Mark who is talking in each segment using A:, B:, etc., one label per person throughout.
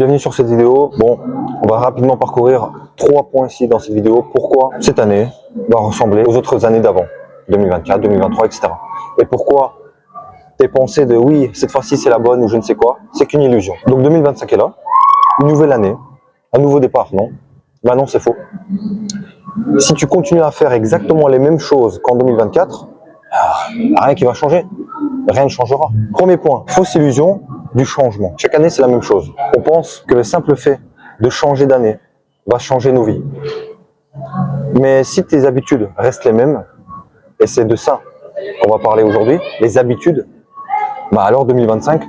A: Bienvenue sur cette vidéo. Bon, on va rapidement parcourir 3 points ici dans cette vidéo. Pourquoi cette année va ressembler aux autres années d'avant, 2024, 2023, etc. Et pourquoi tes pensées de oui, cette fois-ci c'est la bonne ou je ne sais quoi, c'est qu'une illusion. Donc 2025 est là, une nouvelle année, un nouveau départ, non? Bah non, c'est faux. Si tu continues à faire exactement les mêmes choses qu'en 2024, rien qui va changer. Rien ne changera. Premier point, fausse illusion du changement. Chaque année, c'est la même chose. On pense que le simple fait de changer d'année va changer nos vies. Mais si tes habitudes restent les mêmes, et c'est de ça qu'on va parler aujourd'hui, les habitudes, bah alors 2025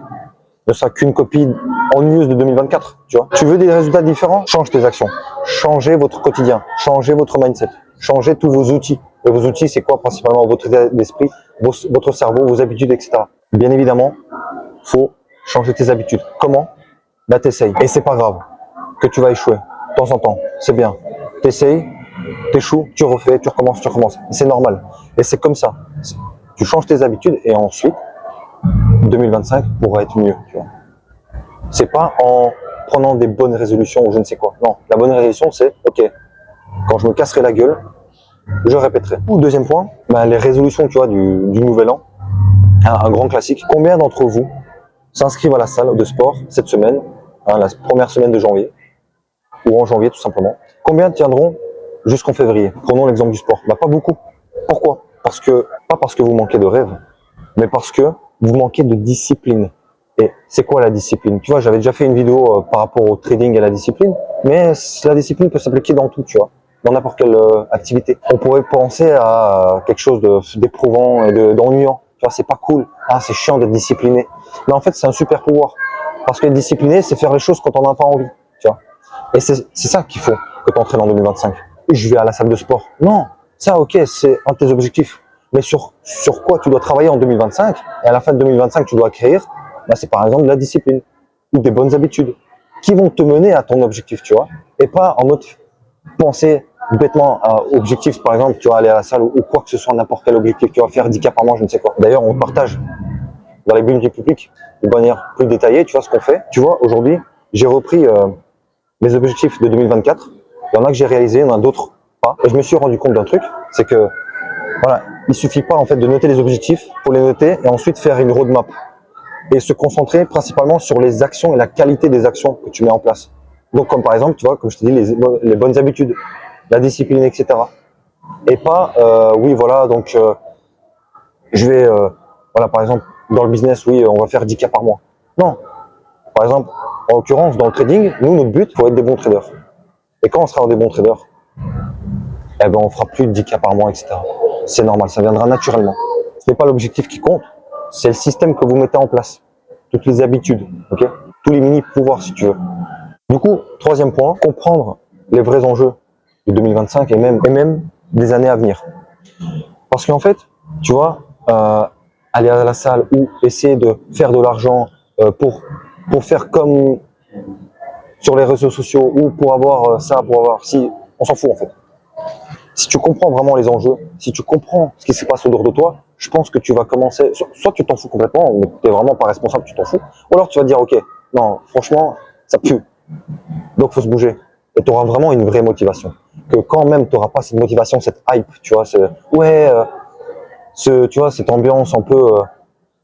A: ne sera qu'une copie ennuyeuse de 2024. Tu vois. Tu veux des résultats différents? Change tes actions. Changez votre quotidien. Changez votre mindset. Changez tous vos outils. Et vos outils, c'est quoi? Principalement votre état d'esprit, votre cerveau, vos habitudes, etc. Bien évidemment, faut changer tes habitudes. Comment? Bah t'essayes. Et c'est pas grave que tu vas échouer de temps en temps. C'est bien. T'essayes, t'échoues, tu refais, tu recommences, tu recommences. C'est normal. Et c'est comme ça. Tu changes tes habitudes et ensuite, 2025 pourra être mieux. Tu vois. C'est pas en prenant des bonnes résolutions ou je ne sais quoi. Non, la bonne résolution, c'est ok. Quand je me casserai la gueule, je répéterai. Deuxième point, bah, les résolutions, tu vois, du nouvel an. Un grand classique. Combien d'entre vous s'inscrivent à la salle de sport cette semaine, la première semaine de janvier, ou en janvier tout simplement? Combien tiendront jusqu'en février? Prenons l'exemple du sport. Bah, pas beaucoup. Pourquoi? Pas parce que vous manquez de rêve, mais parce que vous manquez de discipline. Et c'est quoi la discipline? Tu vois, j'avais déjà fait une vidéo par rapport au trading et à la discipline, mais la discipline peut s'appliquer dans tout, tu vois, dans n'importe quelle activité. On pourrait penser à quelque chose d'éprouvant et d'ennuyant. Tu vois, c'est pas cool. Ah, c'est chiant d'être discipliné. Mais en fait, c'est un super pouvoir. Parce que être discipliné, c'est faire les choses quand on n'a pas envie. Tu vois. Et c'est ça qu'il faut que tu entraînes en 2025. Et je vais à la salle de sport. Non, ça, ok, c'est un de tes objectifs. Mais sur quoi tu dois travailler en 2025 et à la fin de 2025, tu dois acquérir, bah, c'est par exemple de la discipline ou des bonnes habitudes qui vont te mener à ton objectif, tu vois. Et pas en mode penser bêtement à objectif, par exemple, tu vas aller à la salle ou quoi que ce soit, n'importe quel objectif, tu vas faire 10 cas par mois, je ne sais quoi. D'ailleurs, on partage dans les bulles du public de manière plus détaillée, tu vois ce qu'on fait. Tu vois, aujourd'hui, j'ai repris mes objectifs de 2024. Il y en a que j'ai réalisé, il y en a d'autres pas. Et je me suis rendu compte d'un truc, c'est que voilà, il suffit pas en fait de noter les objectifs, pour les noter et ensuite faire une roadmap et se concentrer principalement sur les actions et la qualité des actions que tu mets en place. Donc comme par exemple, tu vois, comme je te dis, les bonnes habitudes, la discipline, etc. Et pas, oui voilà, donc je vais, voilà par exemple, dans le business, oui, on va faire 10 cas par mois. Non, par exemple, en l'occurrence, dans le trading, nous, notre but, il faut être des bons traders. Et quand on sera des bons traders, eh ben, on fera plus de 10 cas par mois, etc. C'est normal, ça viendra naturellement. Ce n'est pas l'objectif qui compte, c'est le système que vous mettez en place. Toutes les habitudes, ok? Tous les mini-pouvoirs, si tu veux. Du coup, troisième point, comprendre les vrais enjeux de 2025 et même des années à venir. Parce qu'en fait, tu vois, aller à la salle ou essayer de faire de l'argent pour faire comme sur les réseaux sociaux ou pour avoir ça, pour avoir si, on s'en fout en fait. Si tu comprends vraiment les enjeux, si tu comprends ce qui se passe autour de toi, je pense que tu vas commencer, soit tu t'en fous complètement, mais tu n'es vraiment pas responsable, tu t'en fous, ou alors tu vas dire ok, non, franchement, ça pue, donc faut se bouger. Et tu auras vraiment une vraie motivation. Que quand même tu n'auras pas cette motivation, cette hype, tu vois, tu vois, cette ambiance un peu,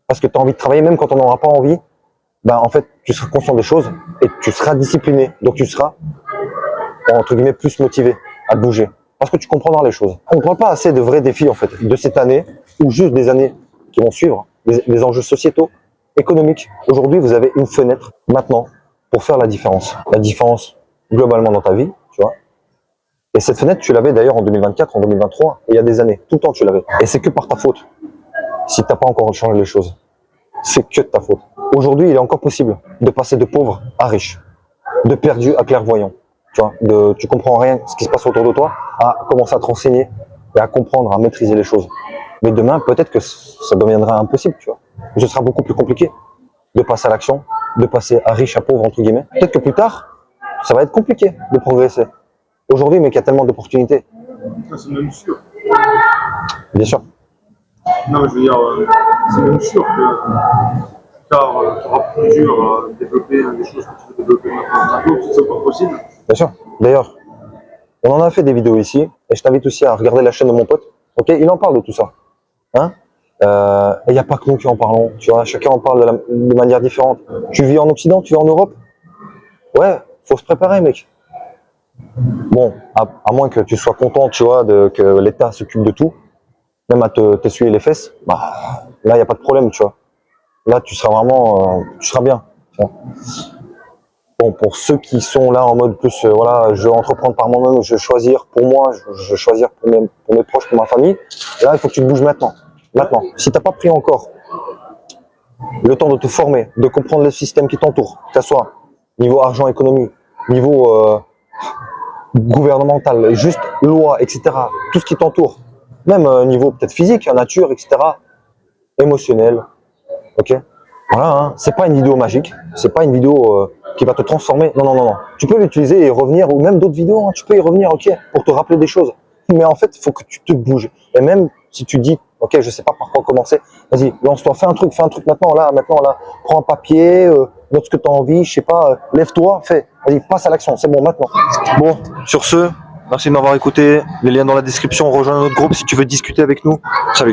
A: parce que tu as envie de travailler, même quand on n'aura pas envie, ben en fait, tu seras conscient des choses et tu seras discipliné. Donc tu seras, entre guillemets, plus motivé à bouger. Parce que tu comprendras les choses. On ne parle pas assez de vrais défis, en fait, de cette année, ou juste des années qui vont suivre, les enjeux sociétaux, économiques. Aujourd'hui, vous avez une fenêtre, maintenant, pour faire la différence. La différence, globalement, dans ta vie, tu vois. Et cette fenêtre, tu l'avais d'ailleurs en 2024, en 2023, et il y a des années. Tout le temps, tu l'avais. Et c'est que par ta faute, si tu n'as pas encore changé les choses. C'est que de ta faute. Aujourd'hui, il est encore possible de passer de pauvre à riche, de perdu à clairvoyant. Tu vois, tu comprends rien de ce qui se passe autour de toi, à commencer à te renseigner et à comprendre, à maîtriser les choses. Mais demain, peut-être que ça deviendra impossible, tu vois. Ce sera beaucoup plus compliqué de passer à l'action, de passer à riche à pauvre, entre guillemets. Peut-être que plus tard, ça va être compliqué de progresser. Aujourd'hui, mais qu'il y a tellement d'opportunités.
B: C'est même sûr.
A: Bien sûr.
B: Non, mais je veux dire, c'est même sûr que tard, tu auras plus dur à développer des choses que tu veux développer maintenant, si c'est encore possible.
A: Bien sûr. D'ailleurs, on en a fait des vidéos ici, et je t'invite aussi à regarder la chaîne de mon pote. Ok, il en parle de tout ça. Hein, et il n'y a pas que nous qui en parlons. Tu vois, chacun en parle de manière différente. Tu vis en Occident, tu vis en Europe. Ouais, faut se préparer, mec. Bon, à moins que tu sois content, tu vois, que l'État s'occupe de tout, même à t'essuyer les fesses, bah, là, il n'y a pas de problème, tu vois. Là, tu seras vraiment, tu seras bien. Tu vois. Bon, pour ceux qui sont là en mode plus, voilà, je veux entreprendre par moi-même, je veux choisir pour moi, je veux choisir pour mes proches, pour ma famille, là, il faut que tu te bouges maintenant. Maintenant. Si tu n'as pas pris encore le temps de te former, de comprendre le système qui t'entoure, que ce soit niveau argent, économie, niveau gouvernemental, juste loi, etc., tout ce qui t'entoure, même niveau peut-être physique, nature, etc., émotionnel, ok. Voilà, hein. C'est pas une vidéo magique, c'est pas une vidéo qui va te transformer. Non, non, non, non. Tu peux l'utiliser et revenir, ou même d'autres vidéos, hein, tu peux y revenir, ok, pour te rappeler des choses. Mais en fait, il faut que tu te bouges. Et même si tu dis, ok, je sais pas par quoi commencer, vas-y, lance-toi, fais un truc maintenant, là, prends un papier, note ce que tu as envie, je sais pas, lève-toi, fais, vas-y, passe à l'action, c'est bon, maintenant. Bon, sur ce, merci de m'avoir écouté. Les liens dans la description, rejoins notre groupe si tu veux discuter avec nous. Salut.